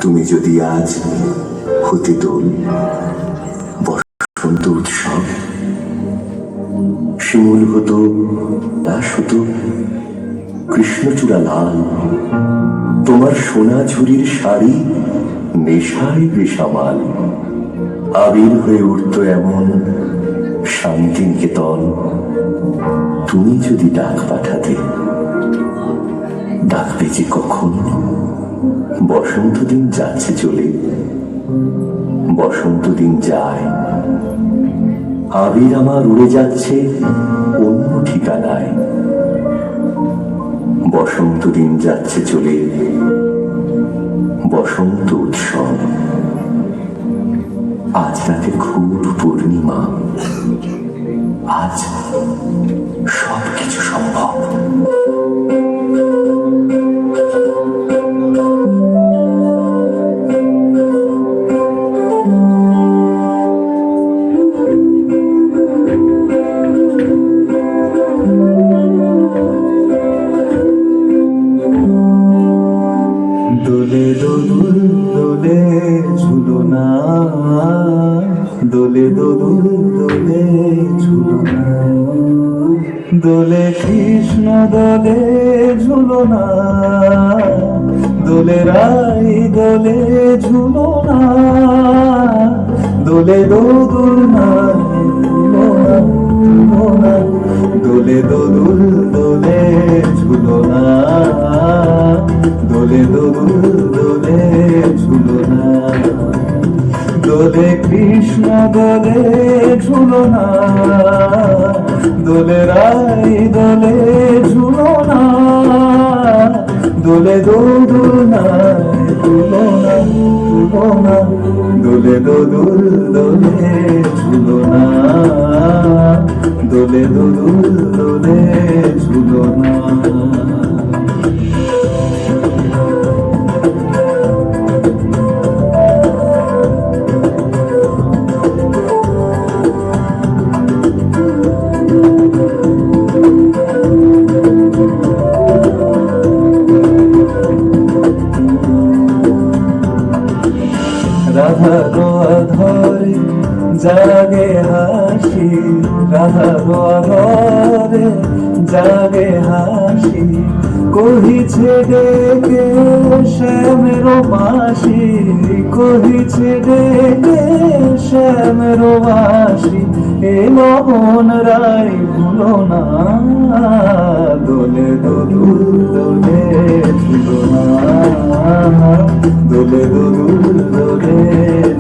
তুমি যদি আজ হতে দোল বসন্ত উৎসব, শিমুল হতো দাস হতো কৃষ্ণচূড়া লাল, তোমার সোনা ঝুরির শাড়ি নেশায় বেসামাল, আবির হয়ে উঠত এমন শান্তিনিকেতন। তুমি যদি ডাক পাঠাতে, ডাকবে যে কখন? বসন্ত দিন যাচ্ছে চলে, বসন্ত দিন যায়, আবির আমার উড়ে যাচ্ছে অন্য ঠিকানায়। বসন্ত দিন যাচ্ছে চলে, বসন্ত উৎসব। আজ রাতে ঘোর পূর্ণিমা, আজ সবকিছু সম্ভব। দোলে দোদুল দোলে ঝুলনা, দোলে দোদুল দোলে ঝুলনা, দোলে কৃষ্ণ দোলে ঝুলনা, দোলে রাই দোলে ঝুলনা, দোলে দোদুল নাই ঝুলনা ঝুলনা, দোলে দোদুল দোলে ঝুলনা, দোলে দোদুল দোলে ঝুলনা, দোলে কৃষ্ণ দোলে ঝুলনা, দোলে রাই দোলে ঝুলনা, দোলে দোদুল নাই ঝুলনা ঝুলনা, দোলে দোদুল দোলে ঝুলনা, দোলে দোদুল দোলে ঝুলনা। রাধা ধরে জাগে হাসি, রাধা ধরে জাগে হাসি, কহিছে ডেকে শ্যামের মাসি, কহিছে ডেকে শ্যামের মাসি, এ মোহন রাই ভুলো না, দোলে দোদুল দোলে ঝুলনা, দোলে দোদুল দোলে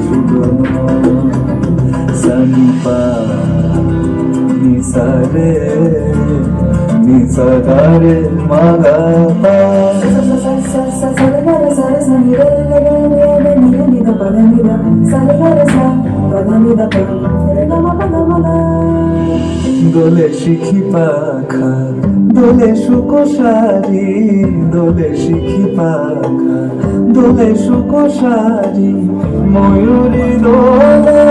ঝুলনা। সনিপা নিসারে নিসারে মাগা পা, দোলে শিখি পাখা দোলে সুকোশারি, দোলে শিখি পাখা দোলে সুকোশারি, ময়ূরী দোলে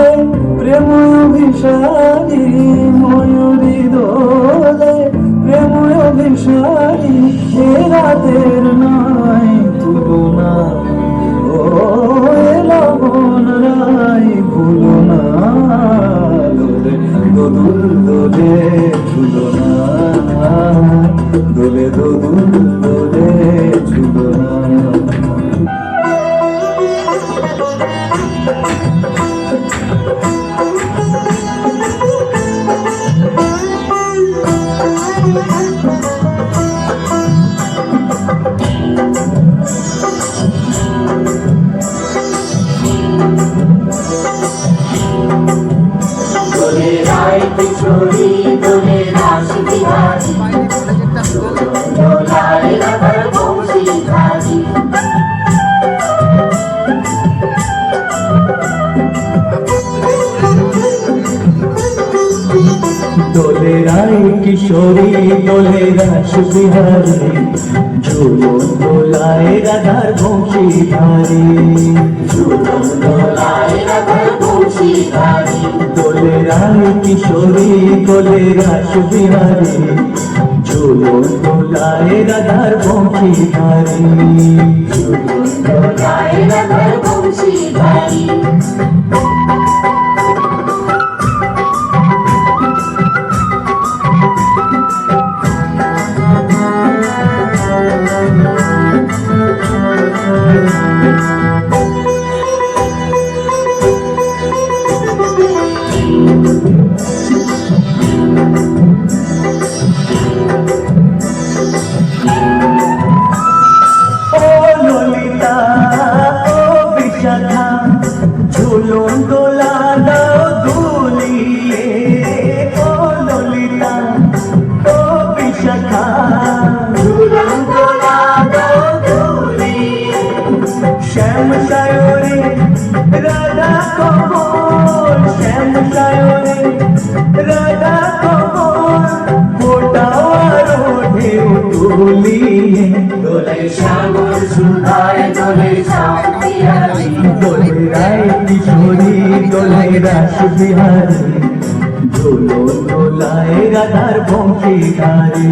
প্রেম অভিসারী, ময়ূরী দোলে প্রেম অভিসারী, এ রাতের নাই তুলনা, ও লবণ রাই ভুলো না, দোলে দোদুল দোলে ঝুলনা, দোলে দোদুল দোলে ঝুলনা। দোলে রাই কিশোরী দোলে রাস বিহারী, দোলায় রাধার বংশীধারী, দোলে রাই কিশোরী দোলে রাস বিহারী, ঝুলন দোলায় রাধার বংশীধারী, ঝুলন দোলায় রাধার বংশীধারী, দোলে রাই কিশোরী দোলে রাস বিহারী, ঝুলন দোলায় রাধার বংশীধারী দোলায় রাধার বংশীধারী ললিতা ও বিশাখা ঝুলন দোলা দাও দুলিয়ে ও ললিতা ও বিশাখা ঝুলন দোলা দাও দুলিয়ে শ্যাম সায়রে রাধা কমল শ্যাম সায়রে রাধা কমল ফোটাও আরো ঢেউ তুলিয়ে দোলে শ্যামল সুধায় দোলে শান্তিহারি দোলে রায় কিশোরী দোলে রাস বিহারী ঝোলো দোলায় রাধার বংশীধারী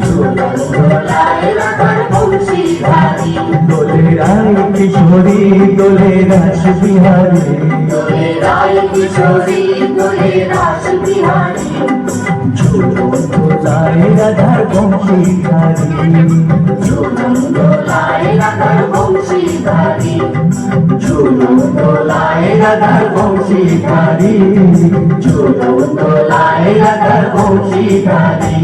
ঝুলন দোলায় রাধার বংশীধারী দোলে রায় কিশোরী দোলে রাস বিহারী দোলে রায় কিশোরী দোলে রাস বিহারী ঝোলো দোলায় রাধার বংশীধারী ঝুলন দোলায় রাধার বংশীধারী ঝোলো দোলায় রাধার বংশীধারী ঝোলো দোলায় রাধার বংশীধারী